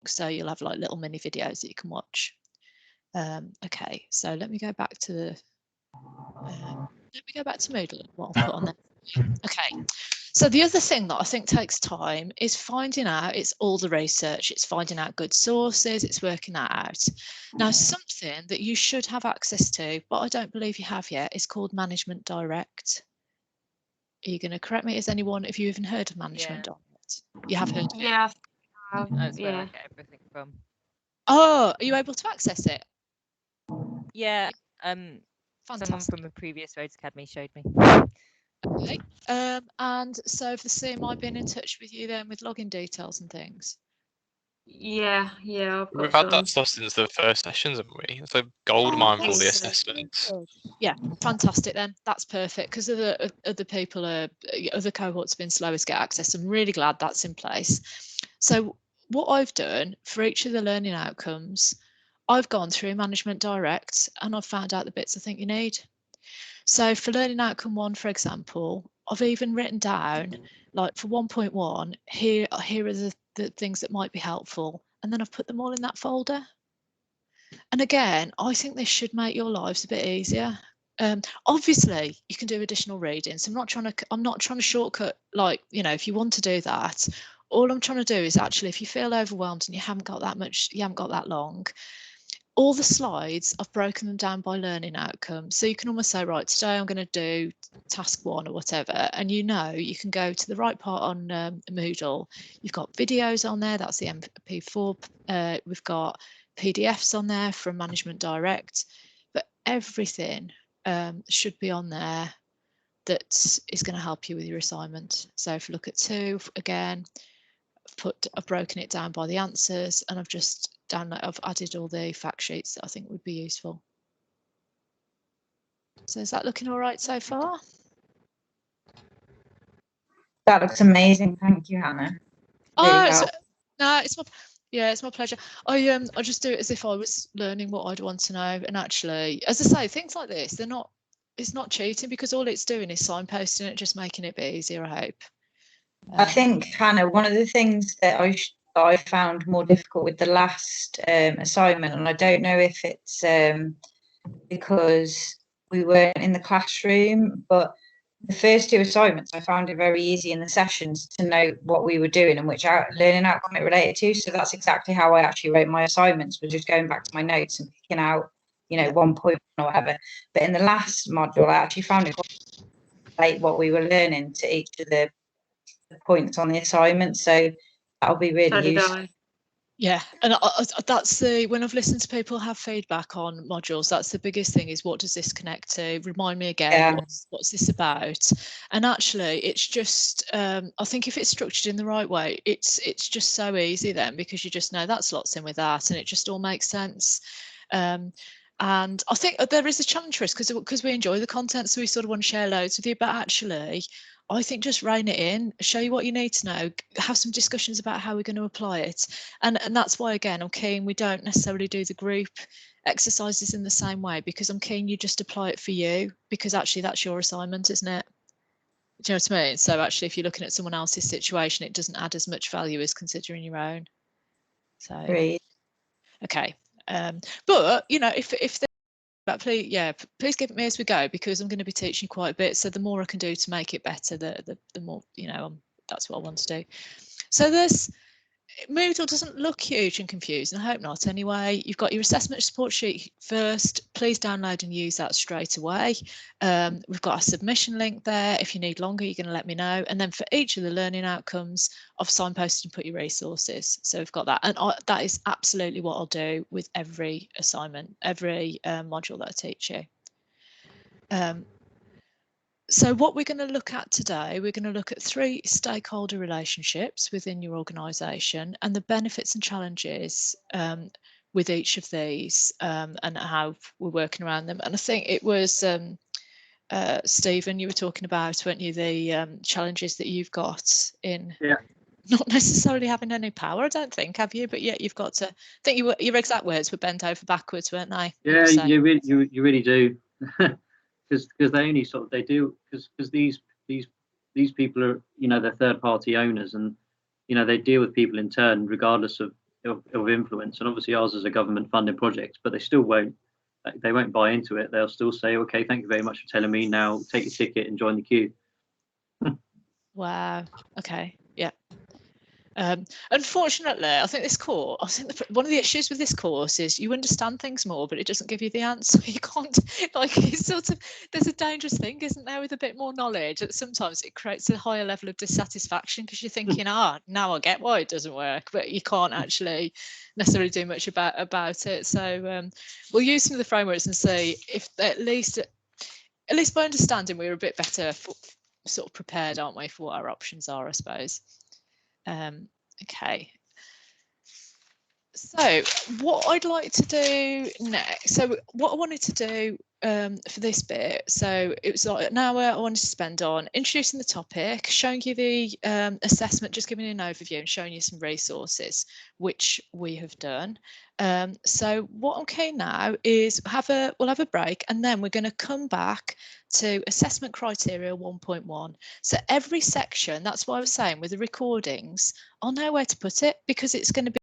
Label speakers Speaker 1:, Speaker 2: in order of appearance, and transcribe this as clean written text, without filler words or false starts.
Speaker 1: so you'll have like little mini videos that you can watch. Okay, so let me go back to the Moodle. What I'll put on there. Okay, so the other thing that I think takes time is finding out, it's all the research, it's finding out good sources, it's working that out. Now, something that you should have access to, but I don't believe you have yet, is called Management Direct. Are you going to correct me? Has anyone, have you even heard of Management Direct? You have heard of it?
Speaker 2: Yeah.
Speaker 3: That's where I get everything from.
Speaker 1: Oh, are you able to access it?
Speaker 3: Yeah.
Speaker 1: Fantastic.
Speaker 3: Someone from a previous Rhodes Academy showed me.
Speaker 1: Okay. And so have the CMI been in touch with you then with login details and things?
Speaker 2: Yeah.
Speaker 4: We've had that stuff since the first sessions, haven't we? It's a goldmine for all the assessments.
Speaker 1: Yeah, fantastic then. That's perfect, because other people other cohorts have been slower to get access. I'm really glad that's in place. So what I've done for each of the learning outcomes, I've gone through Management Direct and I've found out the bits I think you need. So for learning outcome 1, for example, I've even written down, like for 1.1, here are the things that might be helpful, and then I've put them all in that folder. And again, I think this should make your lives a bit easier. Obviously, you can do additional reading. So I'm not trying to shortcut, like, you know, if you want to do that, all I'm trying to do is actually, if you feel overwhelmed and you haven't got that long, all the slides, I've broken them down by learning outcome. So you can almost say, right, today I'm going to do task 1 or whatever. And you can go to the right part on Moodle. You've got videos on there. That's the MP4. We've got PDFs on there from Management Direct. But everything should be on there that is going to help you with your assignment. So if you look at 2, again, I've broken it down by the answers, and I've added all the fact sheets that I think would be useful. So is that looking all right so far?
Speaker 2: That looks amazing. Thank you, Hannah.
Speaker 1: It's my pleasure. I just do it as if I was learning what I'd want to know. And actually, as I say, things like this, it's not cheating, because all it's doing is signposting it, just making it a bit easier, I hope.
Speaker 2: I think, Hannah, one of the things that I found more difficult with the last assignment, and I don't know if it's because we weren't in the classroom, but the first 2 assignments, I found it very easy in the sessions to know what we were doing and which learning outcome it related to. So that's exactly how I actually wrote my assignments, was just going back to my notes and picking out, 1 point or whatever. But in the last module, I actually found it like what we were learning to each of the points on the assignment. So that'll be really useful.
Speaker 1: Yeah, and that's when I've listened to people have feedback on modules, that's the biggest thing, is what does this connect to? Remind me again, what's this about? And actually, it's just, I think if it's structured in the right way, it's just so easy then, because you just know that slots in with that, and it just all makes sense. And I think there is a challenge for us, because we enjoy the content, so we sort of want to share loads with you, but actually, I think just rein it in, show you what you need to know, have some discussions about how we're going to apply it. And that's why, again, I'm keen we don't necessarily do the group exercises in the same way, because I'm keen you just apply it for you, because actually that's your assignment, isn't it? Do you know what I mean? So actually, if you're looking at someone else's situation, it doesn't add as much value as considering your own. So,
Speaker 2: great.
Speaker 1: Okay. But, if but please give it me as we go, because I'm going to be teaching quite a bit. So the more I can do to make it better, the more, that's what I want to do. So Moodle doesn't look huge and confusing. I hope not anyway. You've got your assessment support sheet first. Please download and use that straight away. We've got a submission link there. If you need longer, you're going to let me know. And then for each of the learning outcomes, I've signposted and put your resources. So we've got that. And that is absolutely what I'll do with every assignment, every module that I teach you. So what we're going to look at today, we're going to look at 3 stakeholder relationships within your organisation and the benefits and challenges with each of these, and how we're working around them. And I think it was Stephen, you were talking about, weren't you, the challenges that you've got in not necessarily having any power, I don't think, have you? But yet you've got to, I think your exact words were bent over backwards, weren't they?
Speaker 5: Yeah, you really do. Because they only they do, because these people are, they're third party owners, and they deal with people in turn regardless of of influence. And obviously ours is a government funded project, but they still won't buy into it. They'll still say, okay, thank you very much for telling me, now take your ticket and join the queue.
Speaker 1: Wow. Okay. Yeah. Unfortunately, I think one of the issues with this course is you understand things more, but it doesn't give you the answer. You can't, like, it's sort of, there's a dangerous thing, isn't there, with a bit more knowledge, that sometimes it creates a higher level of dissatisfaction because you're thinking, now I get why it doesn't work, but you can't actually necessarily do much about it. So we'll use some of the frameworks and see if at least by understanding we're a bit better sort of prepared, aren't we, for what our options are, I suppose. Okay, so what I'd like to do next, so what I wanted to do for this bit, so it was like an hour I wanted to spend on introducing the topic, showing you the assessment, just giving you an overview and showing you some resources, which we have done. So what I'm keen now is we'll have a break, and then we're going to come back to assessment criteria 1.1. So every section, that's why I was saying with the recordings, I'll know where to put it, because it's going to be